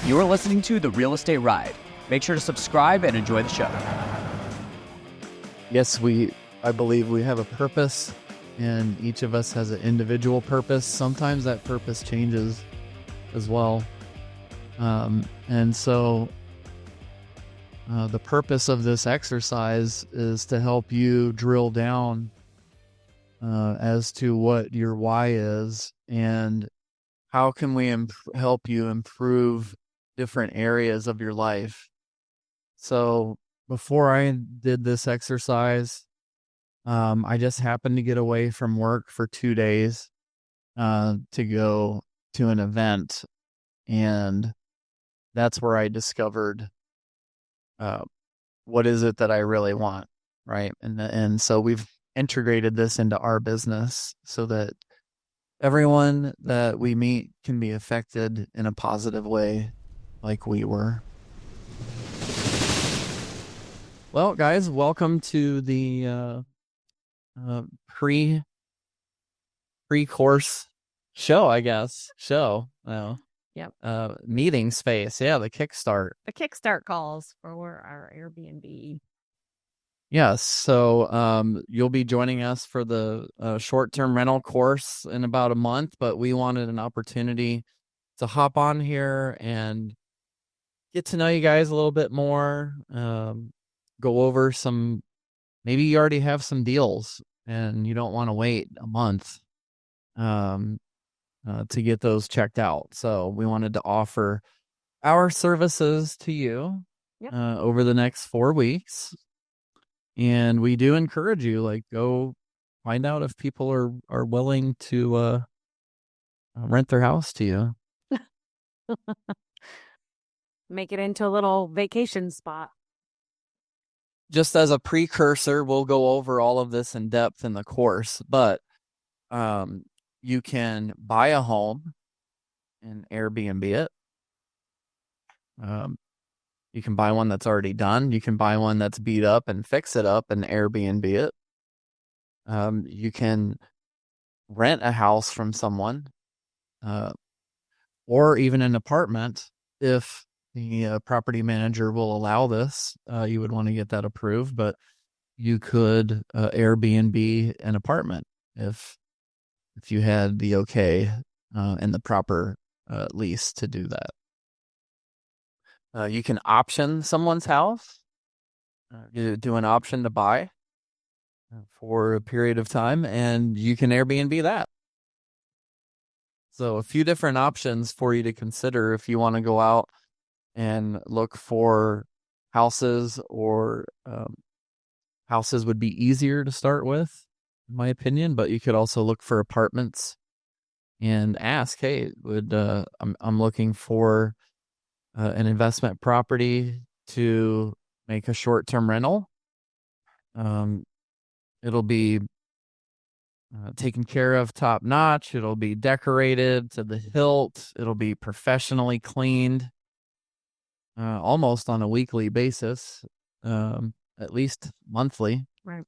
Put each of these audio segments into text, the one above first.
You are listening to The Real Estate Ride. Make sure to subscribe and enjoy the show. Yes, I believe we have a purpose, and each of us has an individual purpose. Sometimes that purpose changes as well. And so the purpose of this exercise is to help you drill down as to what your why is and how can we help you improve different areas of your life. So before I did this exercise, I just happened to get away from work for 2 days to go to an event, and that's where I discovered what is it that I really want, right? And so we've integrated this into our business so that everyone that we meet can be affected in a positive way like we were. Well, guys, welcome to the pre-course show, I guess. Yep. Meeting space. Yeah, the kickstart. The kickstart calls for our Airbnb. Yes. So you'll be joining us for the short-term rental course in about a month, but we wanted an opportunity to hop on here and get to know you guys a little bit more, go over some, maybe you already have some deals and you don't want to wait a month to get those checked out. So we wanted to offer our services to you over the next 4 weeks. And we do encourage you, go find out if people are willing to rent their house to you. Make it into a little vacation spot. Just as a precursor, we'll go over all of this in depth in the course, but you can buy a home and Airbnb it. You can buy one that's already done. You can buy one that's beat up and fix it up and Airbnb it. You can rent a house from someone, or even an apartment if the property manager will allow this. You would want to get that approved, but you could Airbnb an apartment if you had the okay and the proper lease to do that. You can option someone's house, do an option to buy for a period of time, and you can Airbnb that. So a few different options for you to consider if you want to go out and look for houses, or houses would be easier to start with, in my opinion, but you could also look for apartments and ask, hey, I'm looking for an investment property to make a short-term rental. It'll be taken care of top notch. It'll be decorated to the hilt. It'll be professionally cleaned, almost on a weekly basis, at least monthly. Right.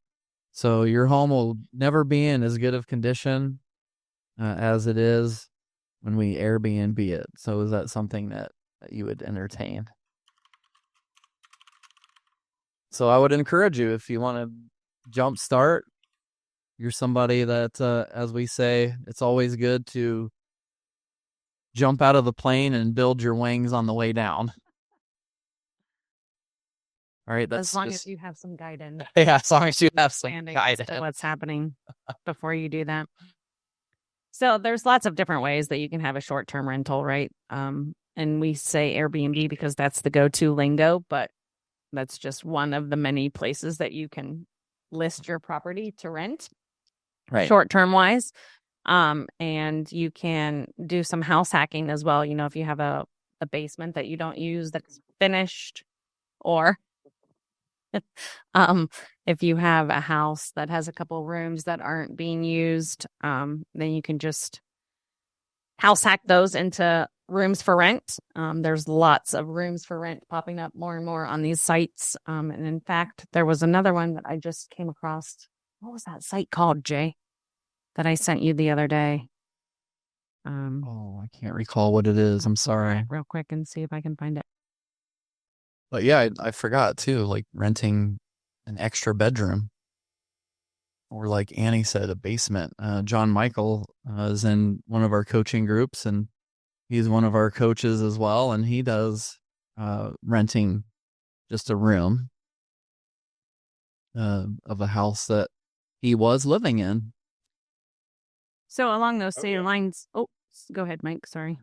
So your home will never be in as good of condition as it is when we Airbnb it. So is that something that you would entertain? So I would encourage you, if you want to jumpstart, you're somebody that, as we say, it's always good to jump out of the plane and build your wings on the way down. All right. As long as you have some guidance. Yeah, as long as you have some guidance. What's happening before you do that. So there's lots of different ways that you can have a short-term rental, right? And we say Airbnb because that's the go-to lingo, but that's just one of the many places that you can list your property to rent, right? Short-term wise. And you can do some house hacking as well. You know, if you have a basement that you don't use that's finished, or if you have a house that has a couple rooms that aren't being used, then you can just house hack those into rooms for rent. There's lots of rooms for rent popping up more and more on these sites. And in fact, there was another one that I just came across. What was that site called, Jay, that I sent you the other day? Oh, I can't recall what it is. I'm sorry. Real quick and see if I can find it. But yeah, I forgot too, like renting an extra bedroom. Or like Annie said, a basement. John Michael is in one of our coaching groups, and he's one of our coaches as well. And he does renting just a room of a house that he was living in. So along those same lines, go ahead, Mike. Sorry.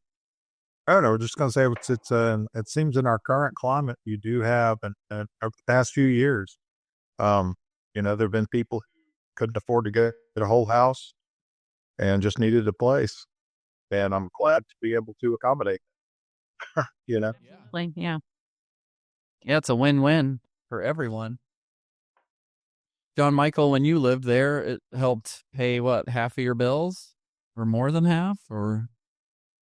I don't know. We're just going to say it seems in our current climate, you do have, and over the past few years, there have been people who couldn't afford to get a whole house and just needed a place. And I'm glad to be able to accommodate, Yeah. Yeah, it's a win-win for everyone. John Michael, when you lived there, it helped pay half of your bills, or more than half, or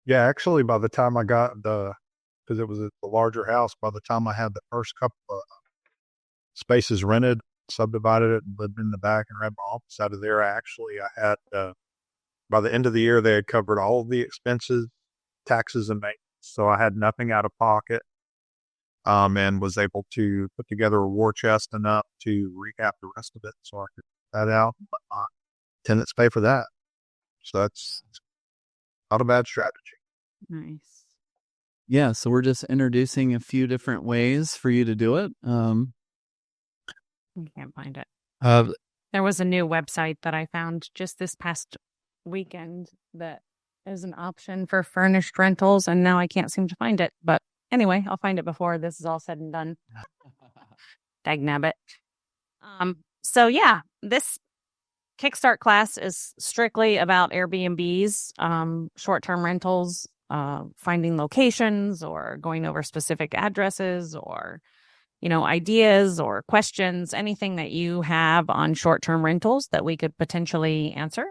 Yeah, actually, by the time I got because it was a larger house, by the time I had the first couple of spaces rented, subdivided it, and lived in the back and had my office out of there, I had, by the end of the year, they had covered all of the expenses, taxes, and maintenance. So I had nothing out of pocket, and was able to put together a war chest enough to recap the rest of it so I could put that out, let my tenants pay for that. So that's not a bad strategy. Nice. yeah. So we're just introducing a few different ways for you to do it. I can't find it. There was a new website that I found just this past weekend that is an option for furnished rentals, and now I can't seem to find it. But anyway, I'll find it before this is all said and done. Dagnabbit. So yeah, this Kickstart class is strictly about Airbnbs, short-term rentals, finding locations or going over specific addresses or, ideas or questions, anything that you have on short-term rentals that we could potentially answer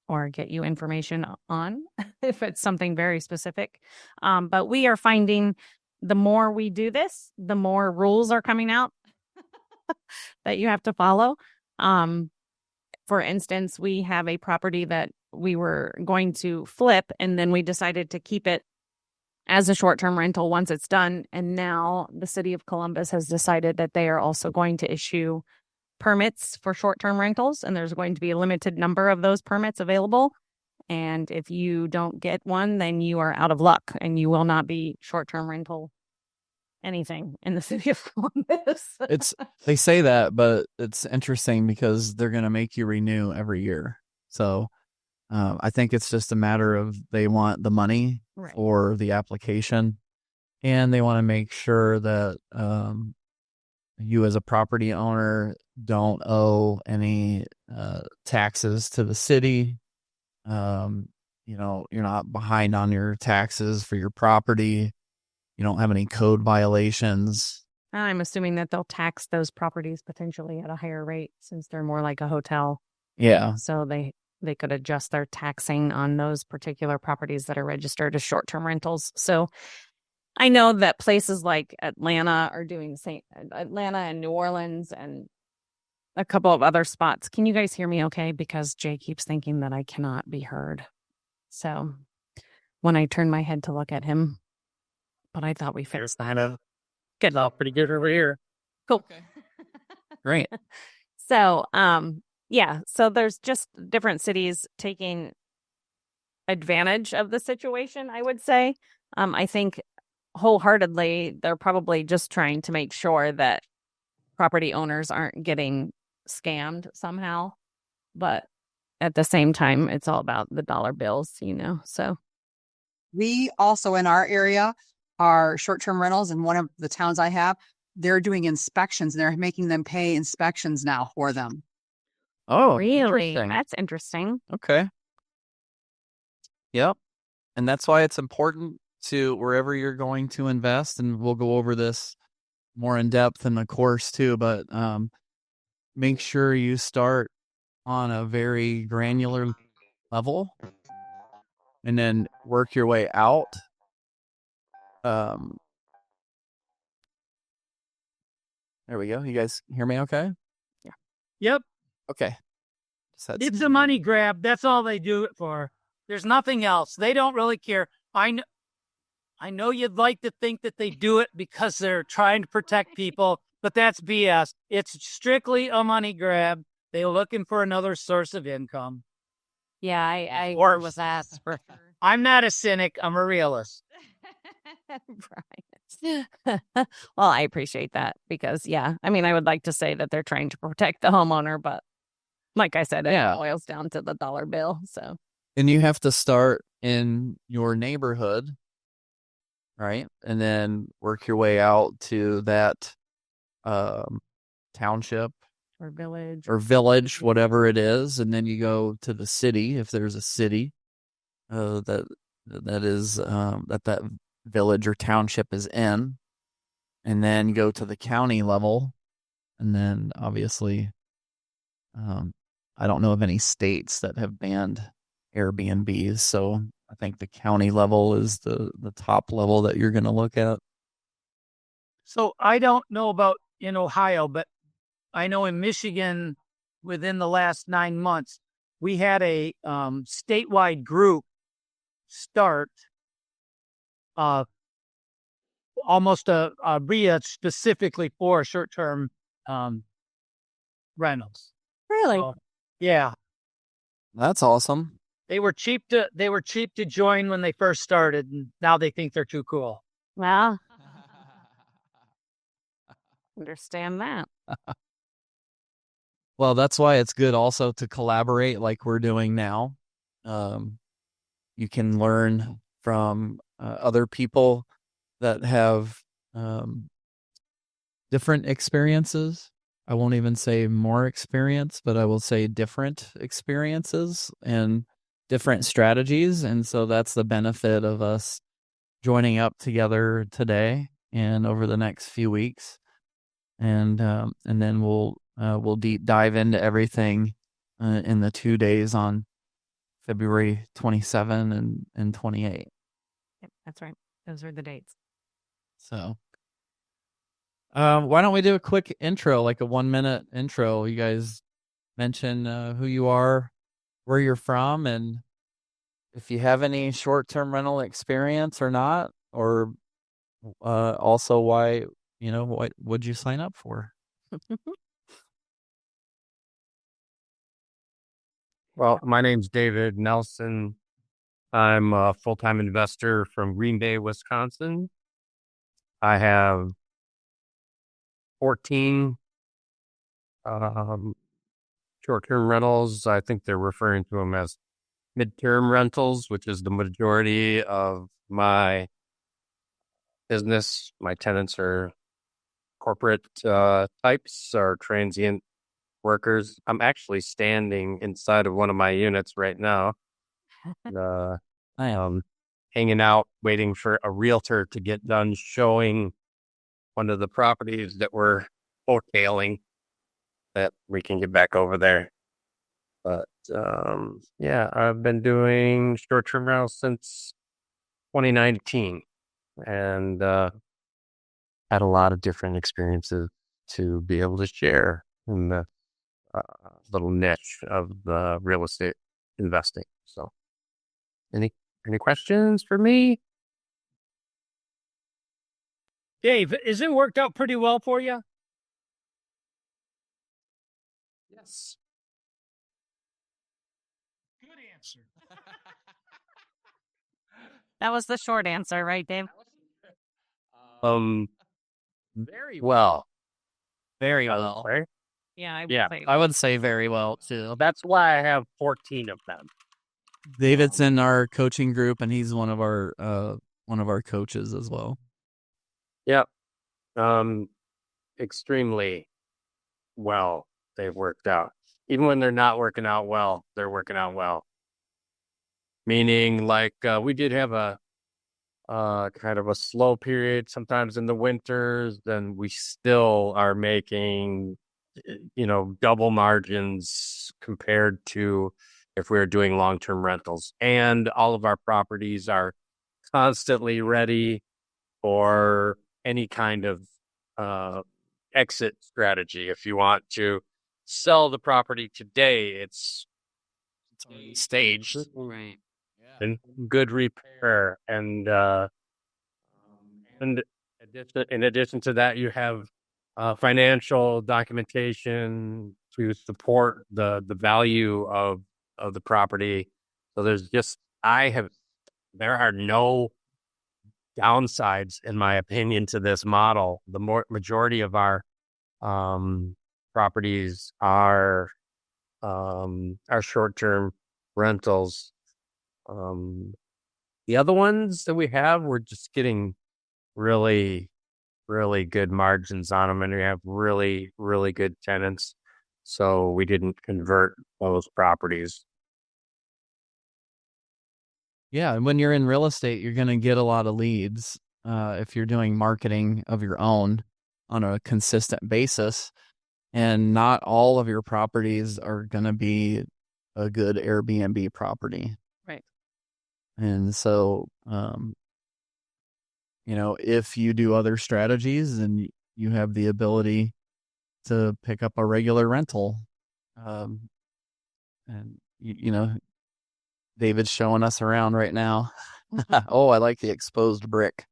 or get you information on if it's something very specific. But we are finding the more we do this, the more rules are coming out that you have to follow. For instance, we have a property that we were going to flip, and then we decided to keep it as a short-term rental once it's done. And now the city of Columbus has decided that they are also going to issue permits for short-term rentals, and there's going to be a limited number of those permits available. And if you don't get one, then you are out of luck, and you will not be short-term rental anything in the city of Columbus. They say that, but it's interesting because they're going to make you renew every year. So I think it's just a matter of they want the money for the application, and they want to make sure that you as a property owner don't owe any taxes to the city. You're not behind on your taxes for your property. You don't have any code violations. I'm assuming that they'll tax those properties potentially at a higher rate since they're more like a hotel. Yeah. So they could adjust their taxing on those particular properties that are registered as short-term rentals. So I know that places like Atlanta are doing the same. Atlanta and New Orleans and a couple of other spots. Can you guys hear me okay? Because Jay keeps thinking that I cannot be heard. So when I turn my head to look at him, but I thought we fixed that. Good. Oh, pretty good over here. Cool. Okay. Great. So, so there's just different cities taking advantage of the situation, I would say. I think wholeheartedly, they're probably just trying to make sure that property owners aren't getting scammed somehow. But at the same time, it's all about the dollar bills, so. We also in our area are short-term rentals, and one of the towns I have, they're doing inspections. They're making them pay inspections now for them. Oh, really? interesting. That's interesting. Okay. Yep. And that's why it's important to wherever you're going to invest, and we'll go over this more in depth in the course too, but make sure you start on a very granular level and then work your way out. There we go. You guys hear me okay? Yep. Okay. It's a money grab. That's all they do it for. There's nothing else. They don't really care. I know you'd like to think that they do it because they're trying to protect people, but that's BS. It's strictly a money grab. They're looking for another source of income. Yeah, I Or- agree with that for sure. I'm not a cynic. I'm a realist. Right. Well, I appreciate that because, yeah, I mean, I would like to say that they're trying to protect the homeowner, but like I said, it Yeah. boils down to the dollar bill. So, And you have to start in your neighborhood, right? And then work your way out to that township or village. or village, whatever it is, and then you go to the city if there's a city that is that village or township is in, and then go to the county level, and then obviously, I don't know of any states that have banned Airbnbs, so I think the county level is the top level that you're going to look at. So I don't know about in Ohio, but I know in Michigan, within the last 9 months, we had a statewide group start almost a RIA specifically for short-term rentals. Really? So, yeah, That's awesome. they were cheap to join when they first started, and now they think they're too cool. Well, understand that. Well, that's why it's good also to collaborate like we're doing now. You can learn from other people that have different experiences. I won't even say more experience, but I will say different experiences and different strategies. And so that's the benefit of us joining up together today and over the next few weeks. And then we'll deep dive into everything in the 2 days on February 27 and 28. Yep, that's right. Those are the dates. So, why don't we do a quick intro, like a 1-minute intro? You guys mention who you are, where you're from, and if you have any short-term rental experience or not, or also why, what would you sign up for? Well, my name's David Nelson. I'm a full-time investor from Green Bay, Wisconsin. I have 14 short-term rentals. I think they're referring to them as midterm rentals, which is the majority of my business. My tenants are corporate types or transient workers. I'm actually standing inside of one of my units right now, hanging out, waiting for a realtor to get done showing one of the properties that we're wholesaling, that we can get back over there. But yeah, I've been doing short-term rentals since 2019, and had a lot of different experiences to be able to share in the little niche of the real estate investing. So, any questions for me? Dave, has it worked out pretty well for you? Yes. Good answer. That was the short answer, right, Dave? Very well. Very I would well. say. Yeah, Yeah, I would say very well too. that's why I have 14 of them. David's in our coaching group, and he's one of our coaches as well. Yep. Extremely well they've worked out. Even when they're not working out well, they're working out well. Meaning, like, we did have a kind of a slow period sometimes in the winters, then we still are making, double margins compared to if we were doing long-term rentals. And all of our properties are constantly ready for any kind of exit strategy. If you want to sell the property today, it's staged. Right. and good repair. And in addition to that, you have financial documentation to support the value of the property. So there are no downsides, in my opinion, to this model. The majority of our properties are short-term rentals. The other ones that we have, we're just getting really, really good margins on them, and we have really, really good tenants. So we didn't convert those properties. Yeah, and when you're in real estate, you're going to get a lot of leads if you're doing marketing of your own on a consistent basis. And not all of your properties are going to be a good Airbnb property. Right. And so, if you do other strategies and you have the ability to pick up a regular rental, and David's showing us around right now. Oh, I like the exposed brick.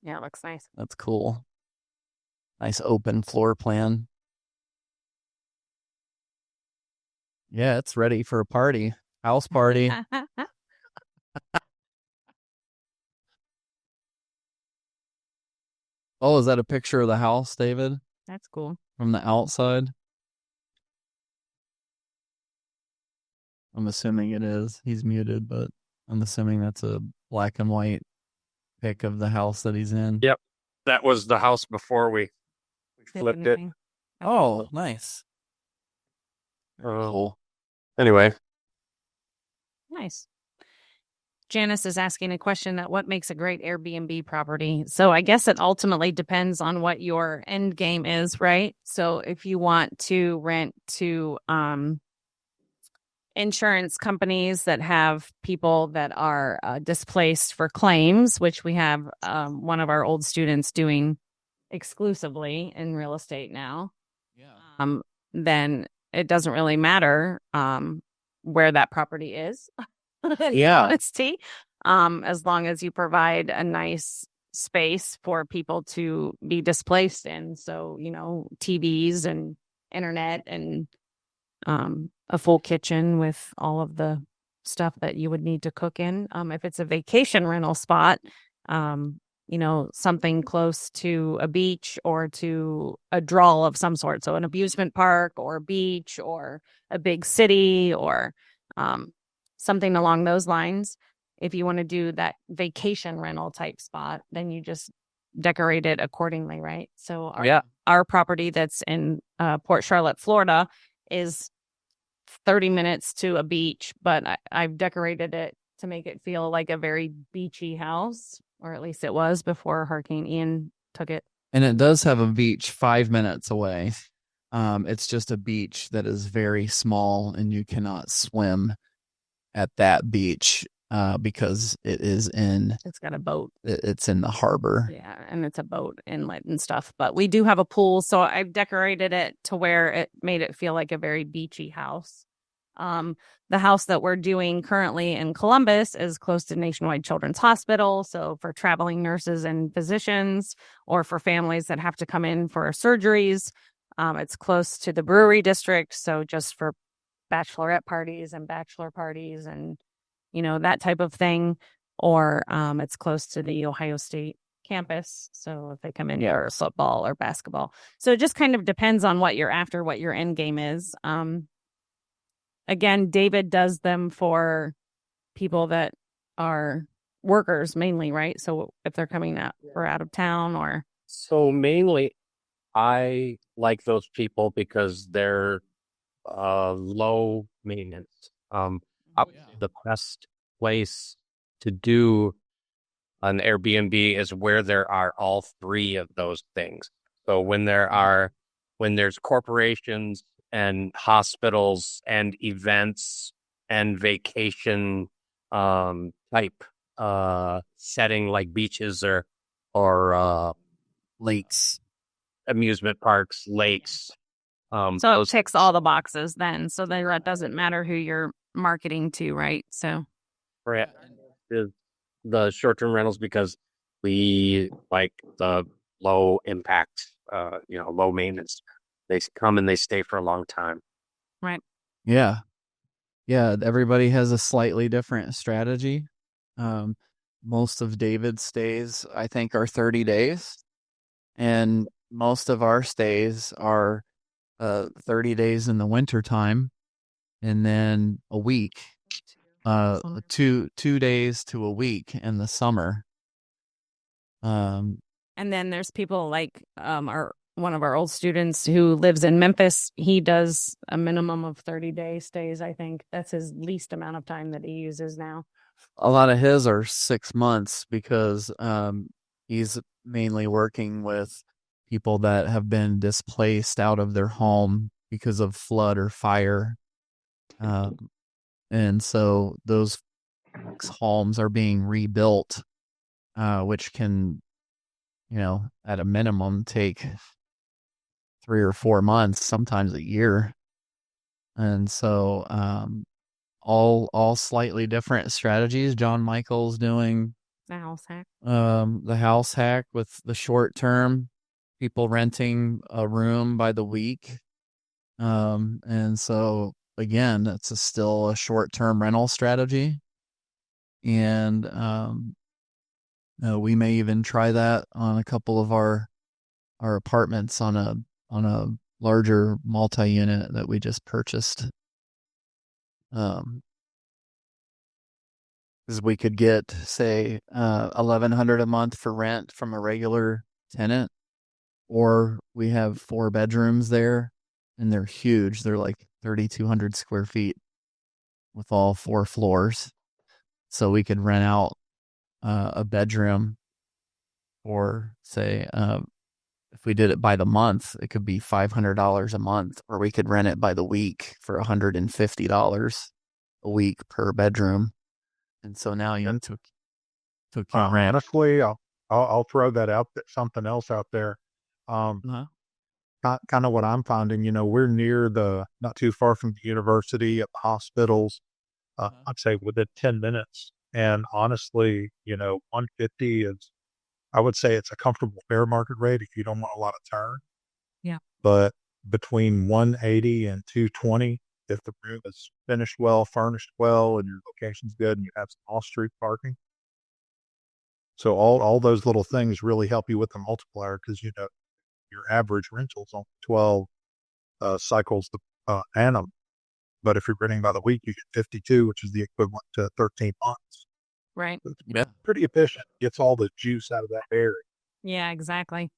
Yeah, it looks nice. That's cool. Nice open floor plan. Yeah, it's ready for a party. House party. Oh, is that a picture of the house, David? That's cool. From the outside? I'm assuming it is. He's muted, but I'm assuming that's a black and white pic of the house that he's in. Yep. That was the house before we flipped it. Oh, nice. Cool. Anyway. Nice. Janice is asking a question that what makes a great Airbnb property? So I guess it ultimately depends on what your end game is, right? So if you want to rent to insurance companies that have people that are displaced for claims, which we have one of our old students doing exclusively in real estate now, then it doesn't really matter where that property is. Honesty, as long as you provide a nice space for people to be displaced in. So, TVs and internet and a full kitchen with all of the stuff that you would need to cook in. If it's a vacation rental spot, something close to a beach or to a draw of some sort. So an amusement park or a beach or a big city or something along those lines. If you want to do that vacation rental type spot, then you just decorate it accordingly, right? So our property that's in Port Charlotte, Florida is 30 minutes to a beach, but I've decorated it to make it feel like a very beachy house, or at least it was before Hurricane Ian took it. And it does have a beach 5 minutes away. It's just a beach that is very small and you cannot swim at that beach because it's got a boat. It's in the harbor. Yeah, and it's a boat inlet and stuff. But we do have a pool, so I've decorated it to where it made it feel like a very beachy house. The house that we're doing currently in Columbus is close to Nationwide Children's Hospital. So for traveling nurses and physicians, or for families that have to come in for surgeries, it's close to the brewery district. So just for bachelorette parties and bachelor parties and, that type of thing. Or it's close to the Ohio State campus. So if they come in for football or basketball. So it just kind of depends on what you're after, what your end game is. Again, David does them for people that are workers mainly, right? So if they're coming out or out of town or. So mainly I like those people because they're low maintenance. The best place to do an Airbnb is where there are all three of those things. So when there's corporations and hospitals and events and vacation type setting like beaches or lakes, amusement parks, lakes. So it ticks all the boxes then. So that doesn't matter who you're marketing to, right? So. Right. is the short-term rentals because we like the low impact, low maintenance. They come and they stay for a long time. Right. Yeah. Yeah. Everybody has a slightly different strategy. Most of David's stays, I think, are 30 days. And most of our stays are 30 days in the wintertime and then a week, 2 days to a week in the summer. And then there's people like one of our old students who lives in Memphis. He does a minimum of 30-day stays. I think that's his least amount of time that he uses now. A lot of his are 6 months because he's mainly working with people that have been displaced out of their home because of flood or fire. And so those homes are being rebuilt, which can, at a minimum take 3 or 4 months, sometimes a year. And so all slightly different strategies. John Michael's doing The house hack. The house hack with the short term, people renting a room by the week. And so again, it's still a short term rental strategy. And we may even try that on a couple of our apartments on a larger multi-unit that we just purchased. Because we could get, say, $1,100 a month for rent from a regular tenant, or we have 4 bedrooms there, and they're huge. They're like 3,200 square feet with all 4 floors. So we could rent out a bedroom, or say, if we did it by the month, it could be $500 a month, or we could rent it by the week for $150 a week per bedroom. And so now you took rent. Honestly, I'll throw that out. Something else out there. Kind of what I'm finding. We're near not too far from the university, at the hospitals. I'd say within 10 minutes. And honestly, 150 is, I would say it's a comfortable fair market rate if you don't want a lot of turn. Yeah. But between 180 and 220, if the room is finished well, furnished well, and your location's good, and you have some off-street parking. So all those little things really help you with the multiplier, because your average rental's on 12 cycles annum. But if you're renting by the week, you get 52, which is the equivalent to 13 months. Right. Yeah. Pretty efficient. Gets all the juice out of that area. Yeah, exactly.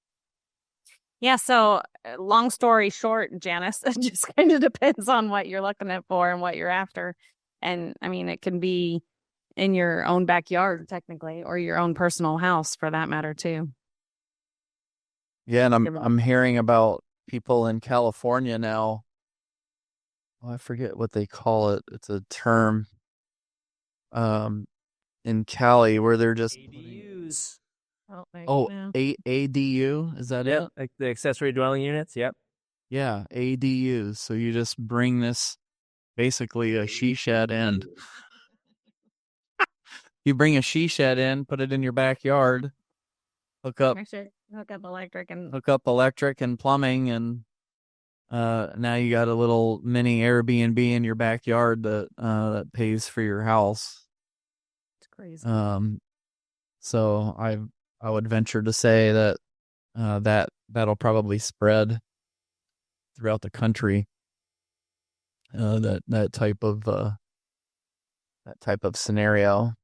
Yeah, so long story short, Janice, it just kind of depends on what you're looking at for and what you're after. And I mean, it can be in your own backyard, technically, or your own personal house for that matter, too. Yeah, and I'm hearing about people in California now. I forget what they call it. It's a term in Cali where they're just ADUs. ADU, is that it? Like the accessory dwelling units. Yep. Yeah, ADUs. So you just bring this, basically a she shed in. You bring a she shed in, put it in your backyard, hook up electric and plumbing, and now you got a little mini Airbnb in your backyard that pays for your house. It's crazy. So I would venture to say that that'll probably spread throughout the country. That type of scenario,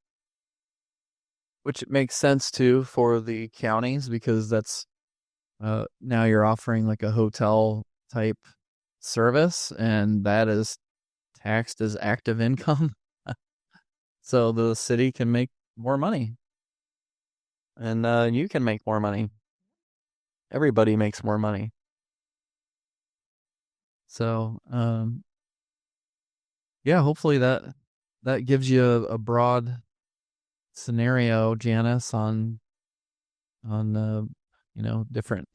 which makes sense too for the counties, because that's now you're offering like a hotel type service, and that is taxed as active income. So the city can make more money, and you can make more money. Everybody makes more money. So yeah, hopefully that gives you a broad scenario, Janice, on different,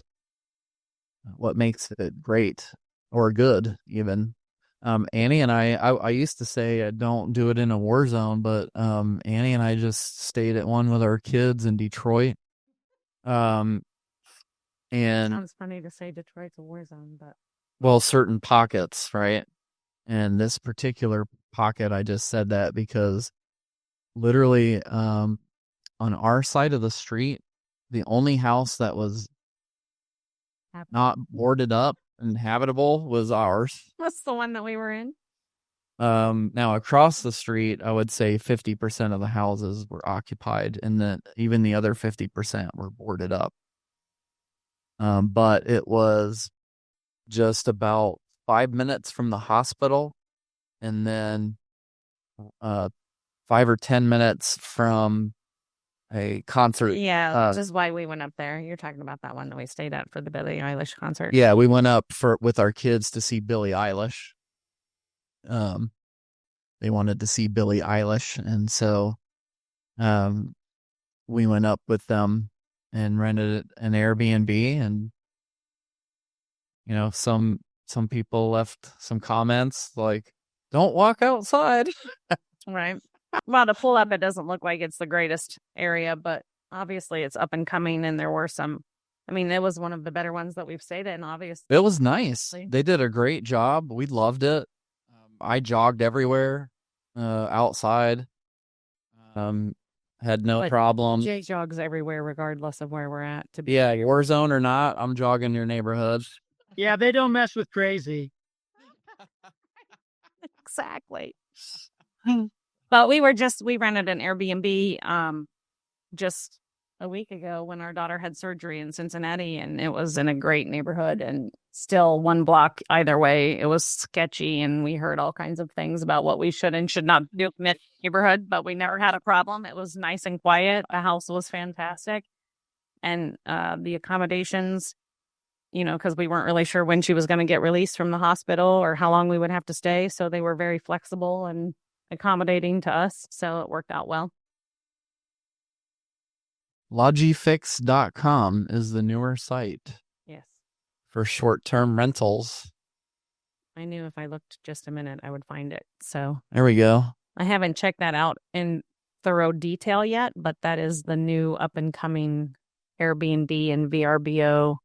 what makes it great or good even. Annie and I used to say don't do it in a war zone, but Annie and I just stayed at one with our kids in Detroit. And Sounds funny to say Detroit's a war zone, but well, certain pockets, right? And this particular pocket, I just said that because literally on our side of the street, the only house that was not boarded up and habitable was ours. that's the one that we were in. Now across the street, I would say 50% of the houses were occupied, and then even the other 50% were boarded up. But it was just about 5 minutes from the hospital, and then 5 or 10 minutes from a concert. Yeah, this is why we went up there. You're talking about that one that we stayed at for the Billie Eilish concert. Yeah, we went up with our kids to see Billie Eilish. They wanted to see Billie Eilish, and so we went up with them and rented an Airbnb, and you know, some people left some comments like, "Don't walk outside." Right. Well, to pull up, it doesn't look like it's the greatest area, but obviously it's up and coming, and there were some. I mean, it was one of the better ones that we've stayed in, obviously. It was nice. They did a great job. We loved it. I jogged everywhere outside. Had no But problem. Jay jogs everywhere, regardless of where we're at. To be Yeah, war zone or not, I'm jogging your neighborhood. Yeah, they don't mess with crazy. exactly. But we rented an Airbnb just a week ago when our daughter had surgery in Cincinnati, and it was in a great neighborhood and still one block either way. It was sketchy, and we heard all kinds of things about what we should and should not do in that neighborhood, but we never had a problem. It was nice and quiet. The house was fantastic. And the accommodations, you know, because we weren't really sure when she was going to get released from the hospital or how long we would have to stay. So they were very flexible and accommodating to us. So it worked out well. LodgeFix.com is the newer site Yes. for short-term rentals. I knew if I looked just a minute, I would find it. So There we go. I haven't checked that out in thorough detail yet, but that is the new up and coming Airbnb and VRBO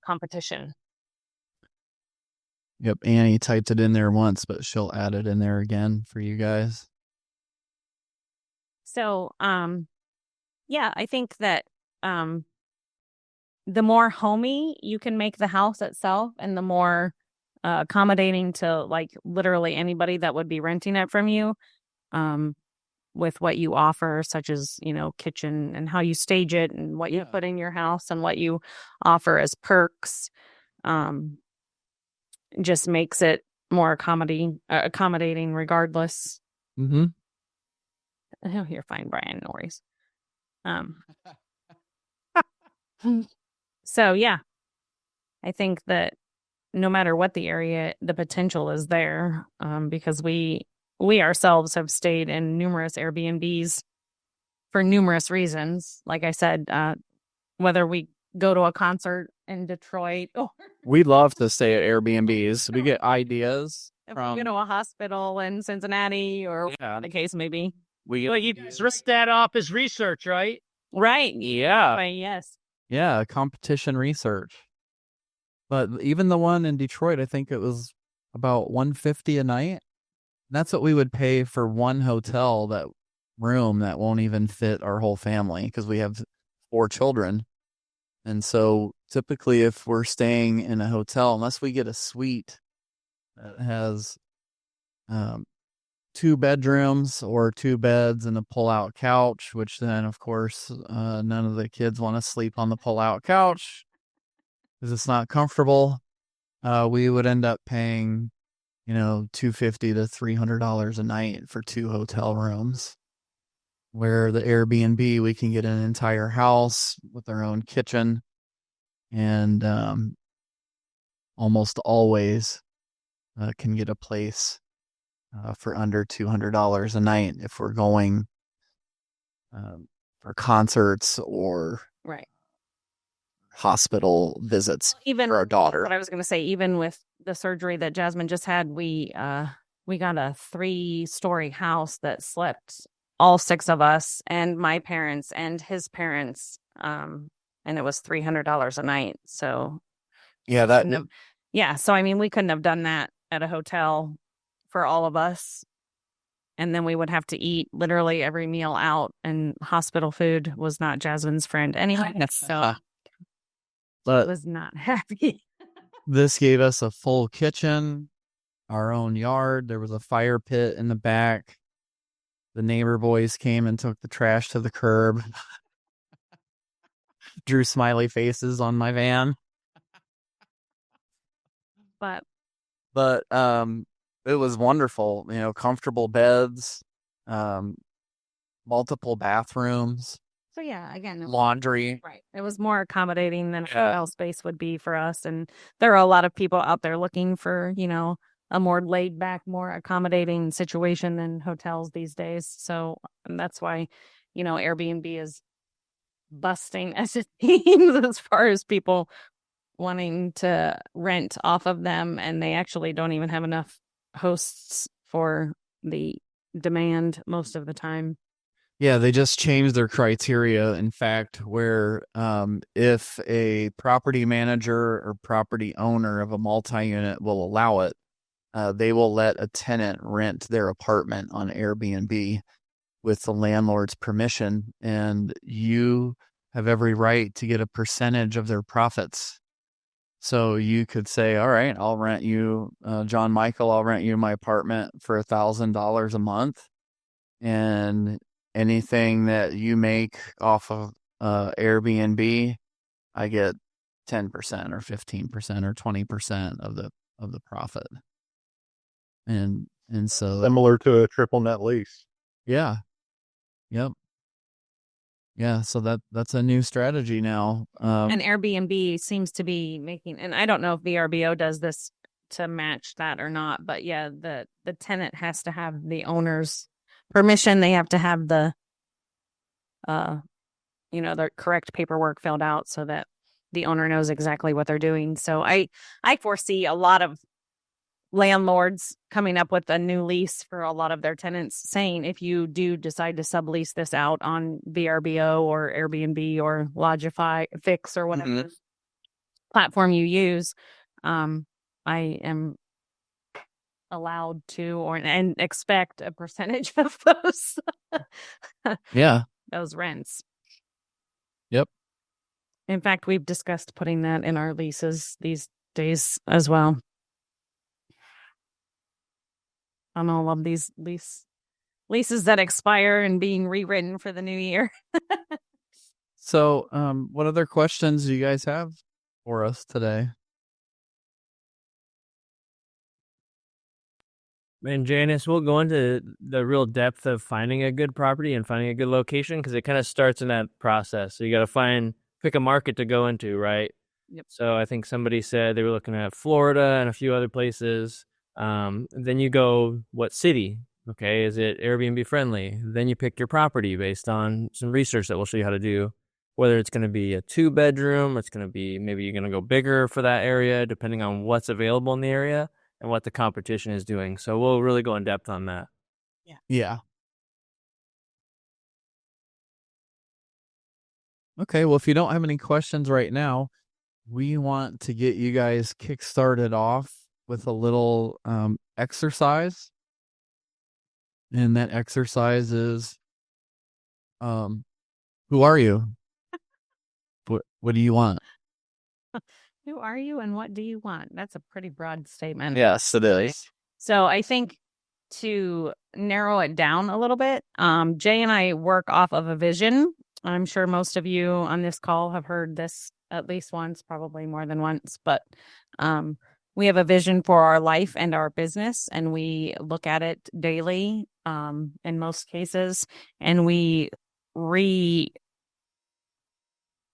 competition. Yep, Annie typed it in there once, but she'll add it in there again for you guys. So, yeah, I think that the more homey you can make the house itself, and the more accommodating to like literally anybody that would be renting it from you, with what you offer, such as, you know, kitchen and how you stage it and what you put in your house and what you offer as perks, just makes it more accommodating regardless. Mm-hmm. Oh, you're fine, Brian. No worries. So yeah, I think that no matter what the area, the potential is there, because we ourselves have stayed in numerous Airbnbs for numerous reasons. Like I said, whether we go to a concert in Detroit or We love to stay at Airbnbs. We get ideas if from we go to a hospital in Cincinnati or yeah. the case may be. Well, you risk that off as research, right? Right. Yeah. Right, yes. Yeah, competition research. But even the one in Detroit, I think it was about $150 a night. That's what we would pay for one hotel room that won't even fit our whole family because we have 4 children. And so typically if we're staying in a hotel, unless we get a suite that has 2 bedrooms or 2 beds and a pull-out couch, which then, of course, none of the kids want to sleep on the pull-out couch because it's not comfortable. We would end up paying, you know, $250 to $300 a night for 2 hotel rooms. Where the Airbnb, we can get an entire house with our own kitchen, and almost always can get a place for under $200 a night if we're going for concerts or Right. hospital visits Even for our daughter. what I was going to say, even with the surgery that Jasmine just had, we got a 3-story house that slept all 6 of us and my parents and his parents. And it was $300 a night. So Yeah, so I mean, we couldn't have done that at a hotel for all of us. And then we would have to eat literally every meal out, and hospital food was not Jasmine's friend anyway. So but was not happy. this gave us a full kitchen, our own yard. There was a fire pit in the back. The neighbor boys came and took the trash to the curb. Drew smiley faces on my van. But it was wonderful, comfortable beds, multiple bathrooms, so yeah, again, laundry. right. It was more accommodating than a hotel space would be for us. And there are a lot of people out there looking for, a more laid back, more accommodating situation than hotels these days. So that's why, Airbnb is busting as it seems as far as people wanting to rent off of them. And they actually don't even have enough hosts for the demand most of the time. Yeah, they just changed their criteria. In fact, where if a property manager or property owner of a multi-unit will allow it, they will let a tenant rent their apartment on Airbnb with the landlord's permission, and you have every right to get a percentage of their profits. So you could say, all right, I'll rent you, John Michael, I'll rent you my apartment for $1,000 a month, and anything that you make off of Airbnb, I get 10% or 15% or 20% of the profit. And so Similar to a triple net lease. yeah. Yep. Yeah, so that's a new strategy now. And Airbnb seems to be making, and I don't know if VRBO does this to match that or not, but yeah, the tenant has to have the owner's permission. They have to have the the correct paperwork filled out so that the owner knows exactly what they're doing. So I foresee a lot of landlords coming up with a new lease for a lot of their tenants saying, if you do decide to sublease this out on VRBO or Airbnb or LodgeFix or whatever platform you use, I am allowed to and expect a percentage of those those rents. Yep. In fact, we've discussed putting that in our leases these days as well. On all of these leases that expire and being rewritten for the new year. So, what other questions do you guys have for us today? And Janice, we'll go into the real depth of finding a good property and finding a good location, because it kind of starts in that process. So you got to pick a market to go into, right? Yep. So I think somebody said they were looking at Florida and a few other places. Then you go, what city? Okay, is it Airbnb friendly? Then you pick your property based on some research that we'll show you how to do. Whether it's going to be a 2-bedroom, it's going to be, maybe you're going to go bigger for that area, depending on what's available in the area and what the competition is doing. So we'll really go in depth on that. Yeah. Okay, well, if you don't have any questions right now, we want to get you guys kick-started off with a little exercise. And that exercise is, who are you? What do you want? Who are you and what do you want? That's a pretty broad statement. Yes, it is. So I think to narrow it down a little bit, Jay and I work off of a vision. I'm sure most of you on this call have heard this at least once, probably more than once, but we have a vision for our life and our business, and we look at it daily in most cases, and we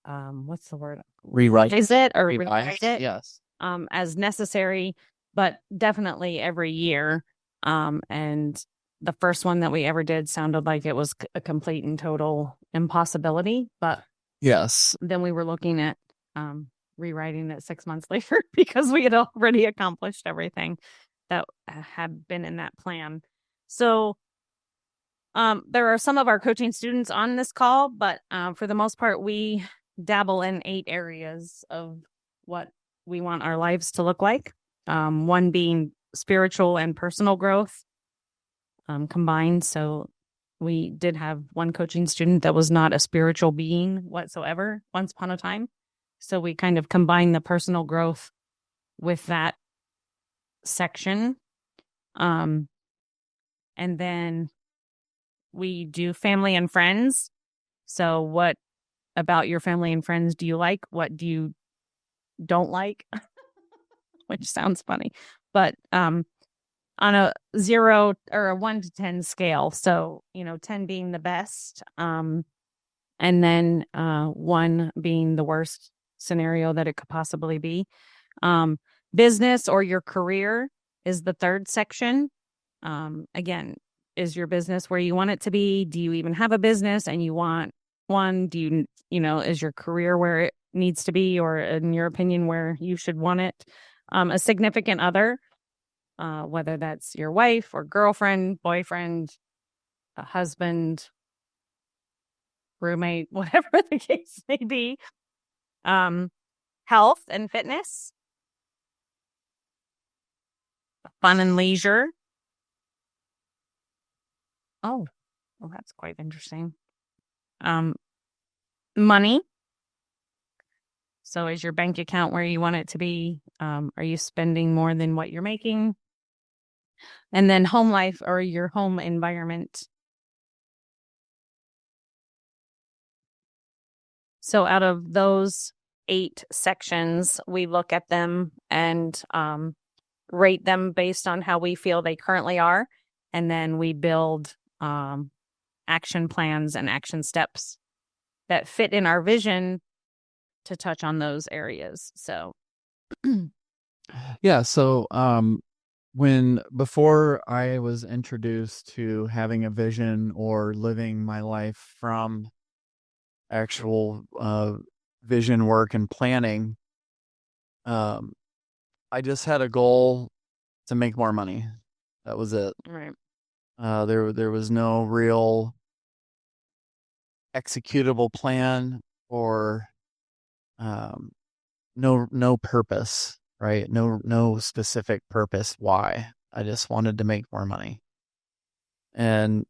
what's the word? Rewrite. Is it or Revise rewrite it? Yes. As necessary, but definitely every year. And the first one that we ever did sounded like it was a complete and total impossibility. But Yes. then we were looking at rewriting it 6 months later because we had already accomplished everything that had been in that plan. So there are some of our coaching students on this call, but for the most part, we dabble in 8 areas of what we want our lives to look like. One being spiritual and personal growth combined. So we did have one coaching student that was not a spiritual being whatsoever once upon a time. So we kind of combine the personal growth with that section. And then we do family and friends. So what about your family and friends do you like? What do you don't like? Which sounds funny. But on a 0 or a 1 to 10 scale. So, 10 being the best. And then 1 being the worst scenario that it could possibly be. Business or your career is the 3rd section. Again, is your business where you want it to be? Do you even have a business and you want one? Do you, is your career where it needs to be, or in your opinion, where you should want it? A significant other, whether that's your wife or girlfriend, boyfriend, a husband, roommate, whatever the case may be. Health and fitness, fun and leisure. Oh, well, that's quite interesting. Money. So is your bank account where you want it to be? Are you spending more than what you're making? And then home life or your home environment. So out of those 8 sections, we look at them and rate them based on how we feel they currently are. And then we build action plans and action steps that fit in our vision to touch on those areas. So Yeah. So before I was introduced to having a vision or living my life from actual vision work and planning, I just had a goal to make more money. That was it. right. There was no real executable plan or no purpose, right? No specific purpose why. I just wanted to make more money. And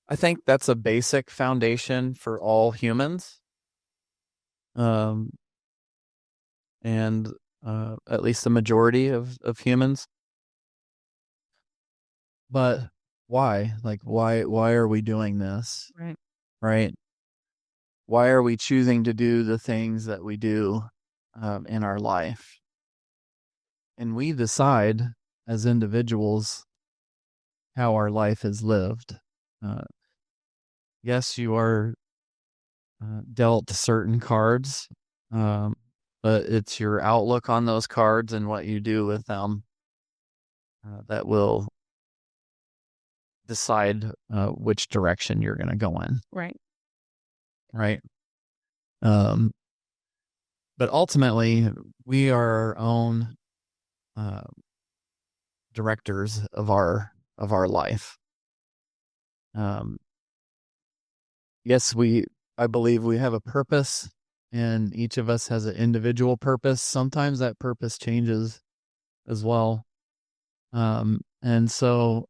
I think that's a basic foundation for all humans. And at least the majority of humans. But why? Like, why are we doing this? Right. Right? Why are we choosing to do the things that we do in our life? And we decide as individuals how our life is lived. Yes, you are dealt certain cards, but it's your outlook on those cards and what you do with them that will decide which direction you're going to go in. Right. Right. But ultimately, we are our own directors of our life. Yes, I believe we have a purpose, and each of us has an individual purpose. Sometimes that purpose changes as well. And so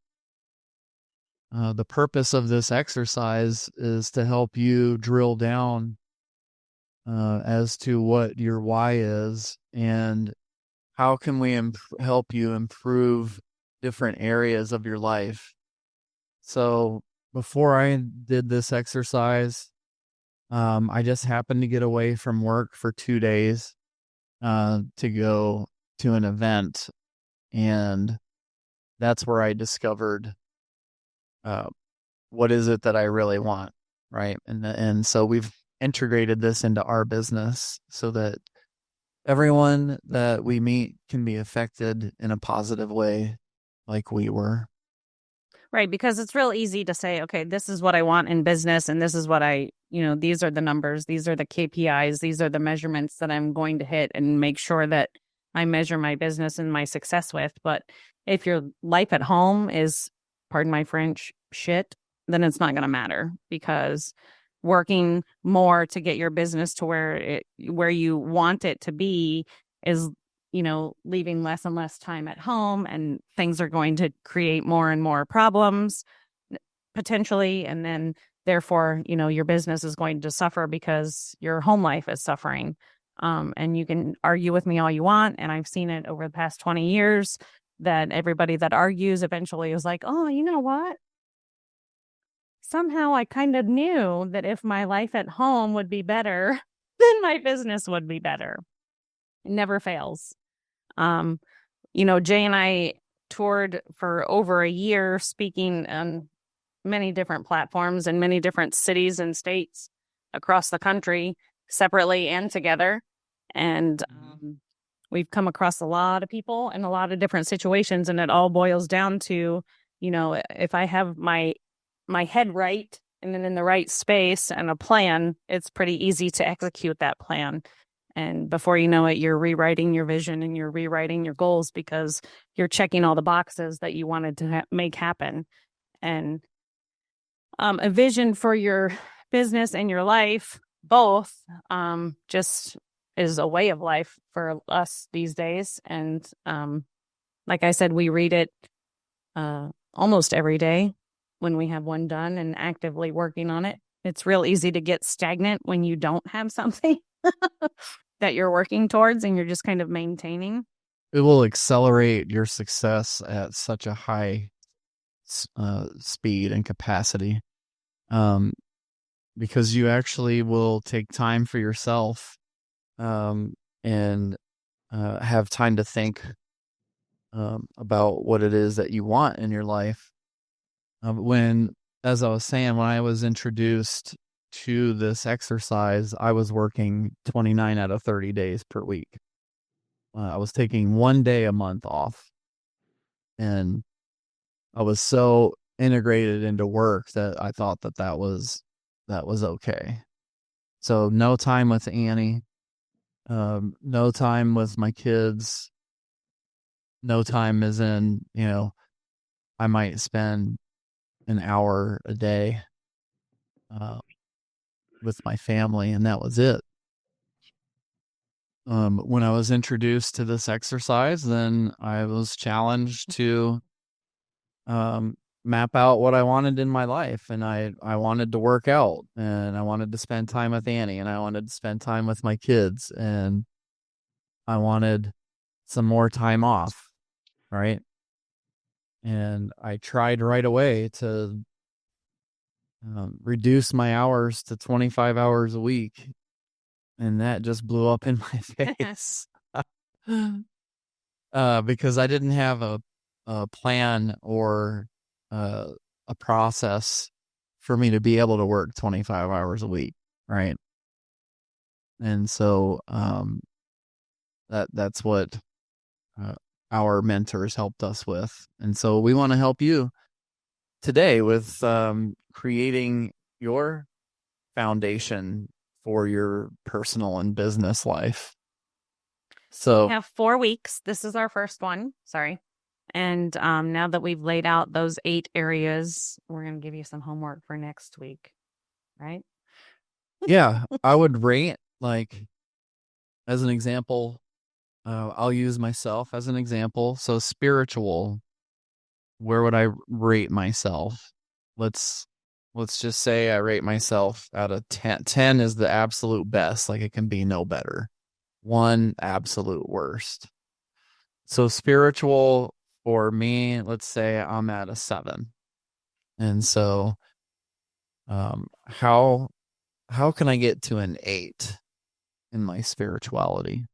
the purpose of this exercise is to help you drill down as to what your why is and how can we help you improve different areas of your life. So before I did this exercise, I just happened to get away from work for 2 days to go to an event, and that's where I discovered what is it that I really want, right? And so we've integrated this into our business so that everyone that we meet can be affected in a positive way like we were. Right, because it's real easy to say, okay, this is what I want in business, and this is what these are the numbers, these are the KPIs, these are the measurements that I'm going to hit and make sure that I measure my business and my success with. But if your life at home is, pardon my French, shit, then it's not going to matter, because working more to get your business to where you want it to be is leaving less and less time at home, and things are going to create more and more problems potentially. And then therefore, your business is going to suffer because your home life is suffering. And you can argue with me all you want. And I've seen it over the past 20 years that everybody that argues eventually is like, oh, you know what? Somehow I kind of knew that if my life at home would be better, then my business would be better. It never fails. Jay and I toured for over a year, speaking on many different platforms in many different cities and states across the country, separately and together. And we've come across a lot of people in a lot of different situations, and it all boils down to, if I have my head right and then in the right space and a plan, it's pretty easy to execute that plan. And before you know it, you're rewriting your vision and you're rewriting your goals because you're checking all the boxes that you wanted to make happen. And a vision for your business and your life, both, just is a way of life for us these days. And like I said, we read it almost every day when we have one done and actively working on it. It's real easy to get stagnant when you don't have something that you're working towards and you're just kind of maintaining. It will accelerate your success at such a high speed and capacity, because you actually will take time for yourself, and have time to think about what it is that you want in your life. As I was saying, when I was introduced to this exercise, I was working 29 out of 30 days per week. I was taking 1 day a month off, and I was so integrated into work that I thought that was okay. So no time with Annie, no time with my kids, no time as in, I might spend an hour a day with my family, and that was it. When I was introduced to this exercise, then I was challenged to map out what I wanted in my life. And I wanted to work out, and I wanted to spend time with Annie, and I wanted to spend time with my kids, and I wanted some more time off, right? And I tried right away to reduce my hours to 25 hours a week. And that just blew up in my face. Because I didn't have a plan or a process for me to be able to work 25 hours a week, right? And so that's what our mentors helped us with. And so we want to help you today with creating your foundation for your personal and business life. So we have 4 weeks. This is our first one. Sorry. And now that we've laid out those 8 areas, we're going to give you some homework for next week. Right? Yeah, I would rate, like, as an example, I'll use myself as an example. So spiritual, where would I rate myself? Let's just say I rate myself out of 10. 10 is the absolute best. Like, it can be no better. 1, absolute worst. So spiritual for me, let's say I'm at a 7. And so how can I get to an 8 in my spirituality?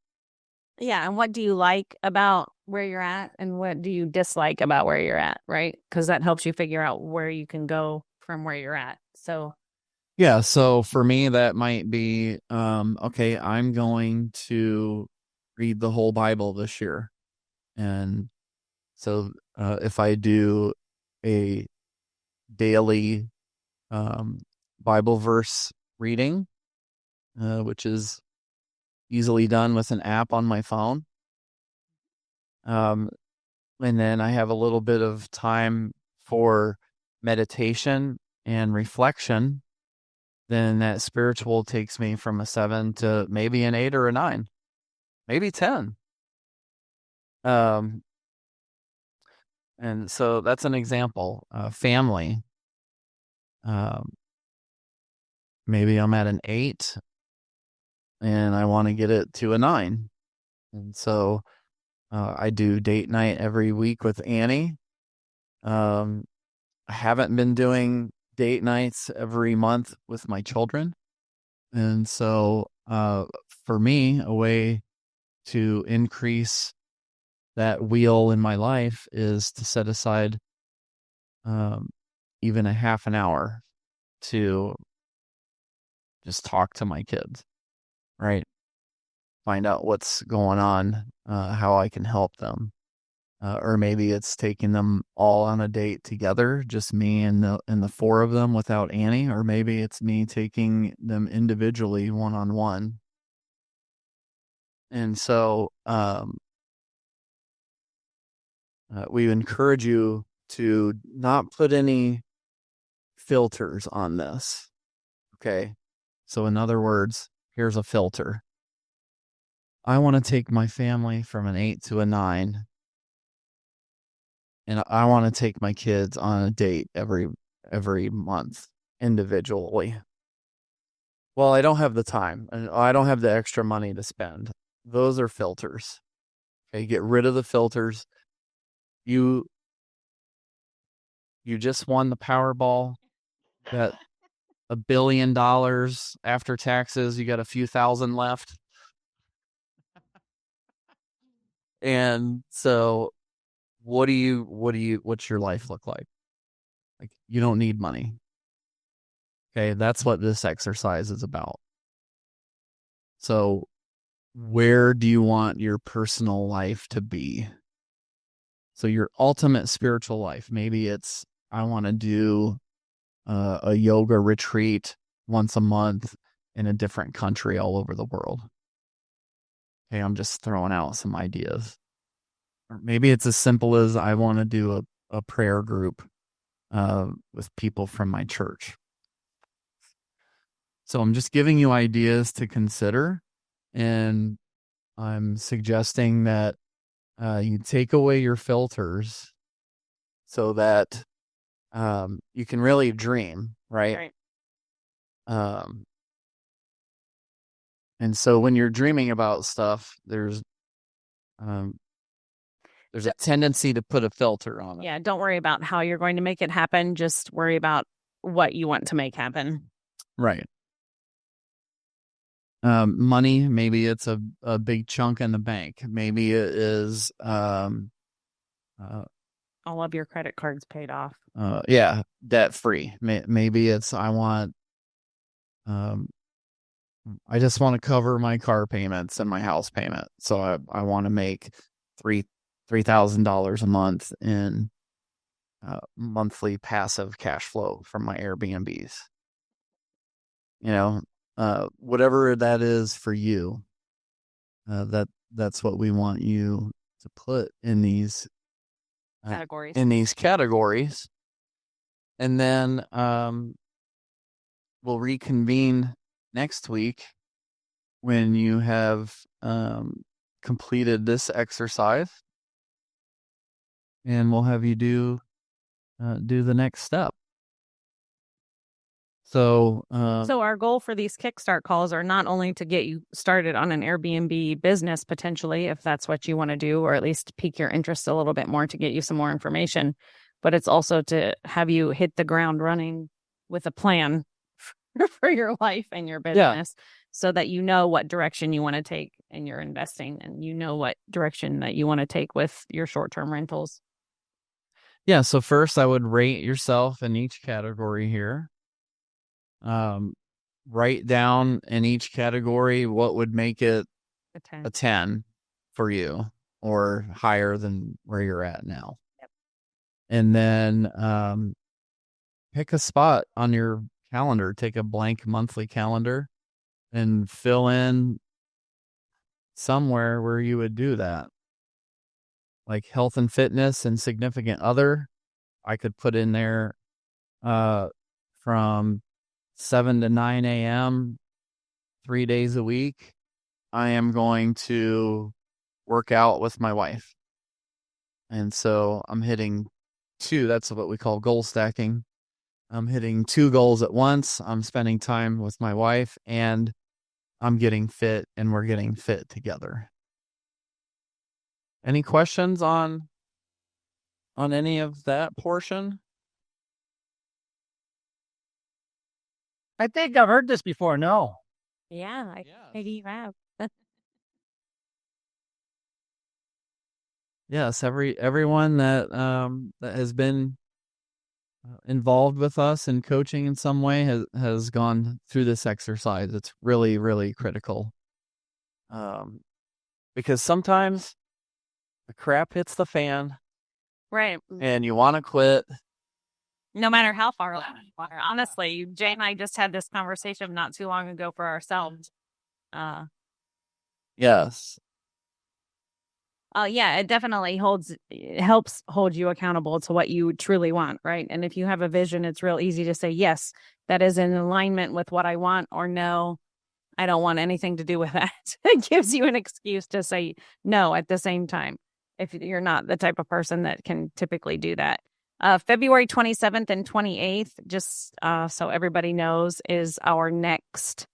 Yeah. And what do you like about where you're at, and what do you dislike about where you're at, right? Because that helps you figure out where you can go from where you're at. So yeah, so for me that might be okay, I'm going to read the whole Bible this year. And so if I do a daily Bible verse reading, which is easily done with an app on my phone. And then I have a little bit of time for meditation and reflection. Then that spiritual takes me from a 7 to maybe an 8 or a 9, maybe 10. And so that's an example. Family. Maybe I'm at an 8 and I want to get it to a 9. And so I do date night every week with Annie. I haven't been doing date nights every month with my children. And so for me, a way to increase that wheel in my life is to set aside even a half an hour to just talk to my kids, right? Find out what's going on, how I can help them. Or maybe it's taking them all on a date together, just me and the 4 of them without Annie, or maybe it's me taking them individually one-on-one. And so we encourage you to not put any filters on this. Okay. So in other words, here's a filter. I want to take my family from an 8 to a 9. And I want to take my kids on a date every month individually. Well, I don't have the time and I don't have the extra money to spend. Those are filters. Okay, get rid of the filters. You just won the Powerball. Got $1 billion after taxes. You got a few thousand left. And so what's your life look like? Like, you don't need money. Okay, that's what this exercise is about. So where do you want your personal life to be? So your ultimate spiritual life, maybe it's, I want to do a yoga retreat once a month in a different country all over the world. Okay, I'm just throwing out some ideas. Or maybe it's as simple as I want to do a prayer group with people from my church. So I'm just giving you ideas to consider, and I'm suggesting that you take away your filters so that you can really dream, right? And so when you're dreaming about stuff, there's a tendency to put a filter on it. Yeah, don't worry about how you're going to make it happen. Just worry about what you want to make happen. Right. Money, maybe it's a big chunk in the bank. Maybe it is all of your credit cards paid off. Debt free. Maybe it's I just want to cover my car payments and my house payment. So I want to make $3,000 a month in monthly passive cash flow from my Airbnbs. Whatever that is for you, that's what we want you to put in these categories. And then we'll reconvene next week when you have completed this exercise, and we'll have you do the next step. So our goal for these kickstart calls are not only to get you started on an Airbnb business, potentially, if that's what you want to do, or at least pique your interest a little bit more to get you some more information, but it's also to have you hit the ground running with a plan for your life and your business, so that you know what direction you want to take in your investing, and you know what direction that you want to take with your short-term rentals. Yeah, so first I would rate yourself in each category here. Write down in each category what would make it a 10 for you, or higher than where you're at now. Yep. And then pick a spot on your calendar, take a blank monthly calendar and fill in somewhere where you would do that. Like health and fitness and significant other, I could put in there from 7 to 9 a.m., 3 days a week. I am going to work out with my wife. And so I'm hitting 2. That's what we call goal stacking. I'm hitting 2 goals at once. I'm spending time with my wife and I'm getting fit and we're getting fit together. Any questions on any of that portion? I think I've heard this before. No. Yeah, maybe you have. Yes, everyone that has been involved with us in coaching in some way has gone through this exercise. It's really, really critical. Because sometimes the crap hits the fan Right. and you want to quit. No matter how far along you are. Honestly, Jay and I just had this conversation not too long ago for ourselves. Yes. Yeah, it definitely helps hold you accountable to what you truly want, right? And if you have a vision, it's real easy to say, yes, that is in alignment with what I want, or no, I don't want anything to do with that. It gives you an excuse to say no at the same time, if you're not the type of person that can typically do that. February 27th and 28th, just so everybody knows, is our next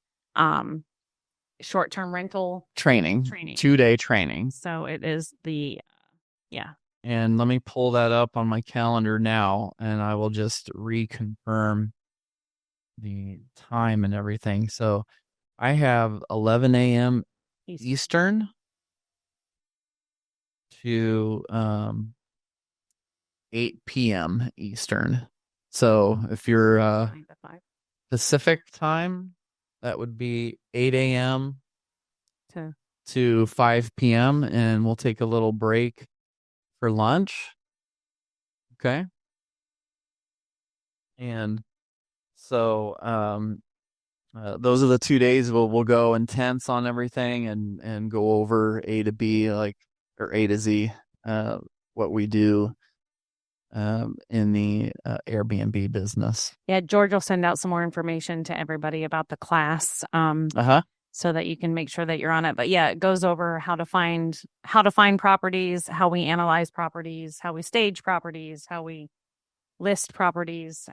short-term rental Training. 2-day training. So it is And let me pull that up on my calendar now, and I will just reconfirm the time and everything. So I have 11 a.m. Eastern to 8 p.m. Eastern. So if you're Pacific time, that would be 8 a.m. to 5 p.m. and we'll take a little break for lunch. Okay. And so those are the 2 days we'll go intense on everything and go over A to B, or A to Z, what we do in the Airbnb business. Yeah, George will send out some more information to everybody about the class, so that you can make sure that you're on it. But yeah, it goes over how to find properties, how we analyze properties, how we stage properties, how we list properties,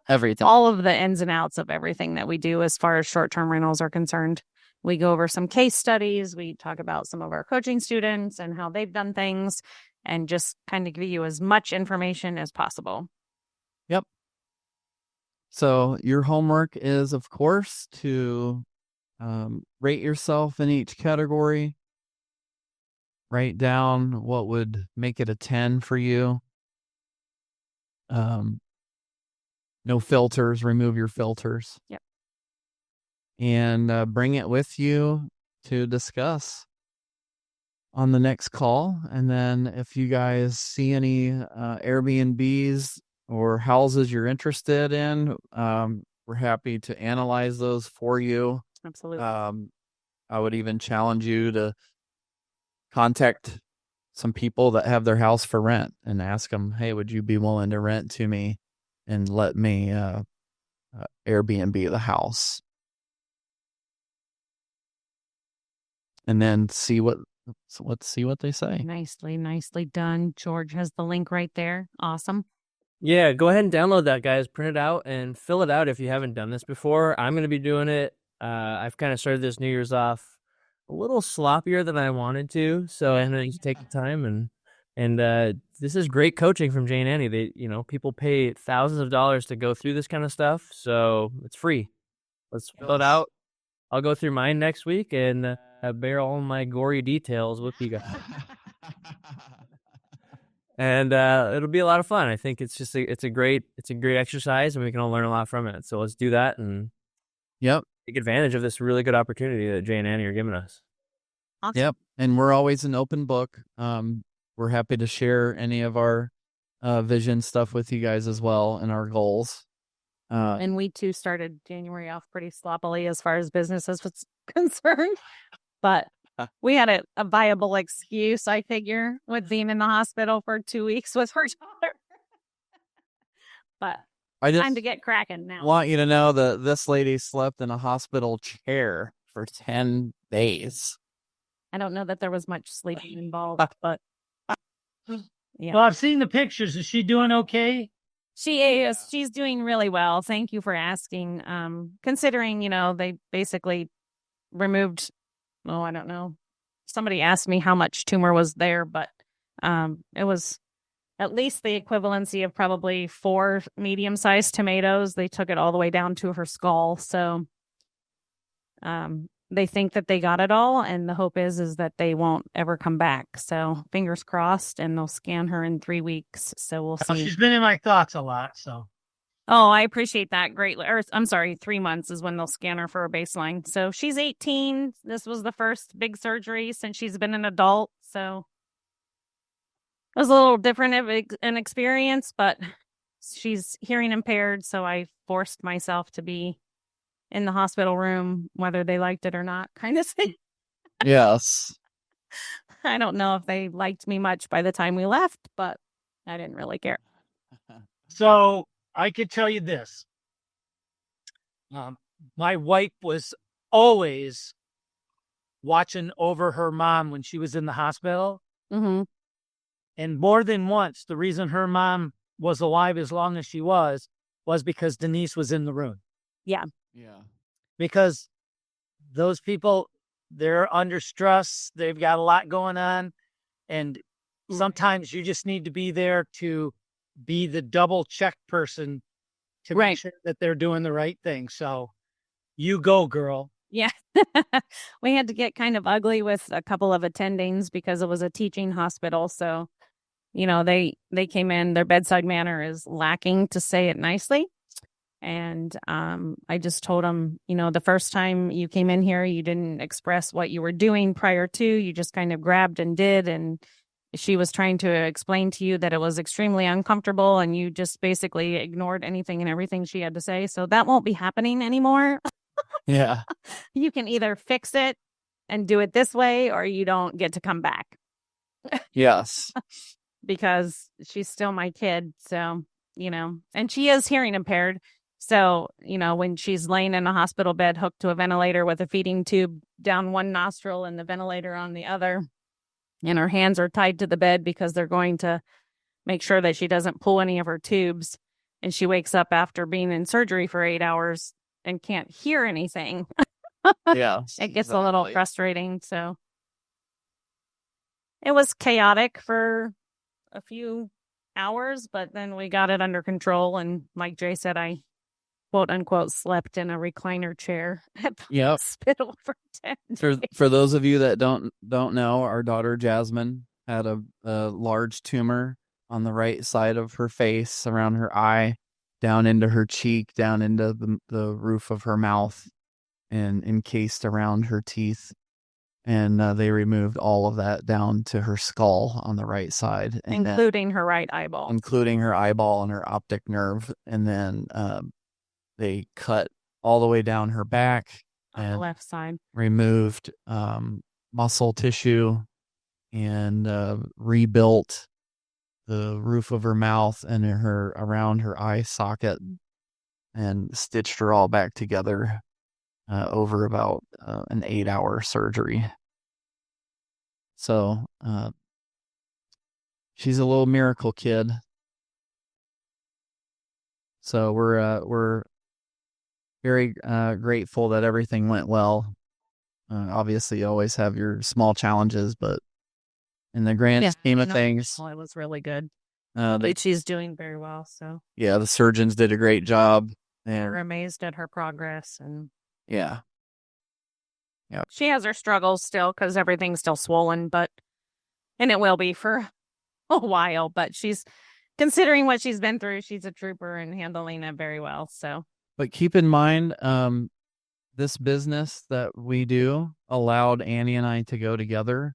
everything, all of the ins and outs of everything that we do as far as short-term rentals are concerned. We go over some case studies. We talk about some of our coaching students and how they've done things, and just kind of give you as much information as possible. Yep. So your homework is, of course, to rate yourself in each category. Write down what would make it a 10 for you. No filters. Remove your filters. Yep. And bring it with you to discuss on the next call. And then if you guys see any Airbnbs or houses you're interested in, we're happy to analyze those for you. Absolutely. I would even challenge you to contact some people that have their house for rent and ask them, hey, would you be willing to rent to me and let me Airbnb the house? And then see what they say. Nicely done. George has the link right there. Awesome. Yeah, go ahead and download that, guys. Print it out and fill it out if you haven't done this before. I'm going to be doing it. I've kind of started this New Year's off a little sloppier than I wanted to, so I'm going to take the time and this is great coaching from Jay and Annie. They, people pay thousands of dollars to go through this kind of stuff, so it's free. Let's fill it out. I'll go through mine next week and bear all my gory details with you guys. And it'll be a lot of fun. I think it's just it's a great exercise, and we can all learn a lot from it. So let's do that and take advantage of this really good opportunity that Jay and Annie are giving us. Awesome. Yep. And we're always an open book. We're happy to share any of our vision stuff with you guys as well and our goals. And we too started January off pretty sloppily as far as businesses was concerned. But we had a viable excuse, I figure, with being in the hospital for 2 weeks with her daughter. But I just time to get cracking now. want you to know that this lady slept in a hospital chair for 10 days. I don't know that there was much sleeping involved, but yeah. Well, I've seen the pictures. Is she doing okay? She is. She's doing really well. Thank you for asking. Considering, they basically removed, I don't know. Somebody asked me how much tumor was there, but it was at least the equivalency of probably 4 medium-sized tomatoes. They took it all the way down to her skull. So they think that they got it all, and the hope is that they won't ever come back. So fingers crossed, and they'll scan her in 3 weeks. So we'll see. She's been in my thoughts a lot. So. Oh, I appreciate that greatly. Or, I'm sorry, 3 months is when they'll scan her for a baseline. So she's 18. This was the first big surgery since she's been an adult. So it was a little different of an experience, but she's hearing impaired. So I forced myself to be in the hospital room, whether they liked it or not, kind of thing. Yes. I don't know if they liked me much by the time we left, but I didn't really care. So I could tell you this. My wife was always watching over her mom when she was in the hospital. Mm-hmm. And more than once, the reason her mom was alive as long as she was because Denise was in the room. Yeah. Yeah. Because those people, they're under stress. They've got a lot going on. And sometimes you just need to be there to be the double check person to make sure that they're doing the right thing. So you go, girl. Yeah. We had to get kind of ugly with a couple of attendings because it was a teaching hospital. So, they came in, their bedside manner is lacking, to say it nicely. And I just told them, the first time you came in here, you didn't express what you were doing prior to. You just kind of grabbed and did. And she was trying to explain to you that it was extremely uncomfortable, and you just basically ignored anything and everything she had to say. So that won't be happening anymore. Yeah. You can either fix it and do it this way, or you don't get to come back. Yes. Because she's still my kid. So, and she is hearing impaired. So, when she's laying in a hospital bed hooked to a ventilator with a feeding tube down one nostril and the ventilator on the other, and her hands are tied to the bed because they're going to make sure that she doesn't pull any of her tubes, and she wakes up after being in surgery for 8 hours and can't hear anything. Yeah. It gets a little frustrating. So it was chaotic for a few hours, but then we got it under control. And like Jay said, I quote unquote slept in a recliner chair at the hospital for 10 days. For those of you that don't know, our daughter Jasmine had a large tumor on the right side of her face, around her eye, down into her cheek, down into the roof of her mouth, and encased around her teeth. And they removed all of that down to her skull on the right side. And including her right eyeball. Including her eyeball and her optic nerve. And then they cut all the way down her back. On the left side. Removed muscle tissue and rebuilt the roof of her mouth and around her eye socket, and stitched her all back together over about an 8-hour surgery. So she's a little miracle kid. So we're very grateful that everything went well. Obviously, you always have your small challenges, but in the grand scheme of things, it was really good. But she's doing very well. So yeah, the surgeons did a great job. We're amazed at her progress, and yeah, she has her struggles still because everything's still swollen, and it will be for a while. But she's, considering what she's been through, she's a trooper and handling it very well. So, but keep in mind, this business that we do allowed Annie and I to go together.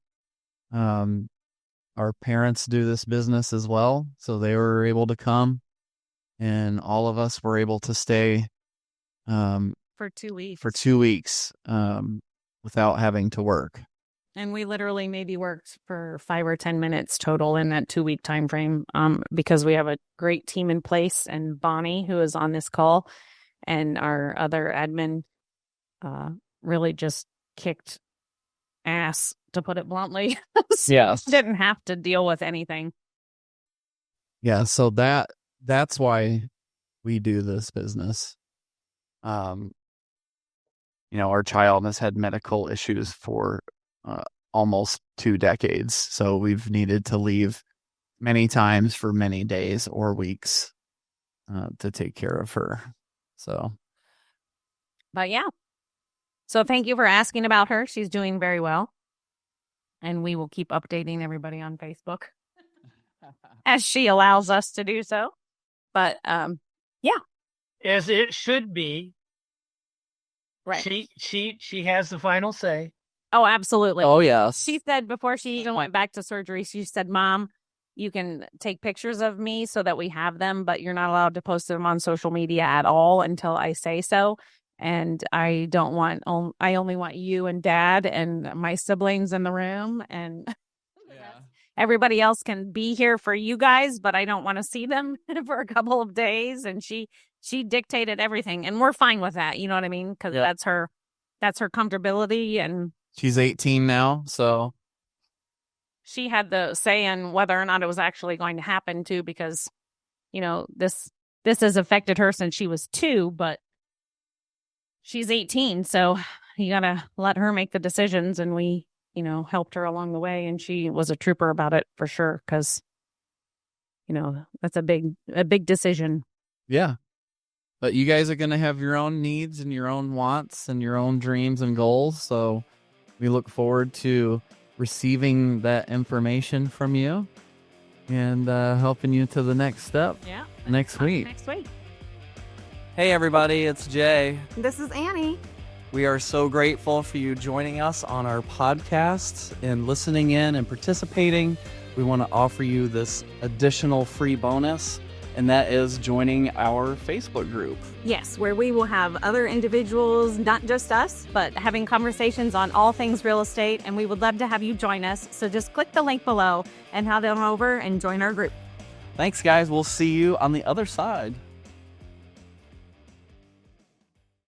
our parents do this business as well. So they were able to come, and all of us were able to stay For 2 weeks. for 2 weeks without having to work. And we literally maybe worked for 5 or 10 minutes total in that 2-week time frame, because we have a great team in place, and Bonnie, who is on this call, and our other admin really just kicked ass, to put it bluntly. So Yes. didn't have to deal with anything. Yeah, so that's why we do this business. Our child has had medical issues for almost 2 decades, so we've needed to leave many times for many days or weeks to take care of her. So, But yeah. So thank you for asking about her. She's doing very well. And we will keep updating everybody on Facebook as she allows us to do so. But yeah. As it should be. Right. She has the final say. Oh, absolutely. oh yes, She said before she even went back to surgery, she said, Mom, you can take pictures of me so that we have them, but you're not allowed to post them on social media at all until I say so. And I only want you and Dad and my siblings in the room, and everybody else can be here for you guys, but I don't want to see them for a couple of days. And she dictated everything, and we're fine with that. You know what I mean? Because that's her comfortability, and she's 18 now, so she had the say in whether or not it was actually going to happen too, because, this has affected her since she was 2, but she's 18. So you got to let her make the decisions. And we, helped her along the way, and she was a trooper about it for sure. 'Cause, that's a big decision. yeah. But you guys are going to have your own needs and your own wants and your own dreams and goals. So we look forward to receiving that information from you and helping you to the next step. Yeah. Next week. Next week. Hey everybody, it's Jay. This is Annie. We are so grateful for you joining us on our podcast and listening in and participating. We want to offer you this additional free bonus, and that is joining our Facebook group. Yes, where we will have other individuals, not just us, but having conversations on all things real estate, and we would love to have you join us. So just click the link below and head on over and join our group. Thanks guys, we'll see you on the other side.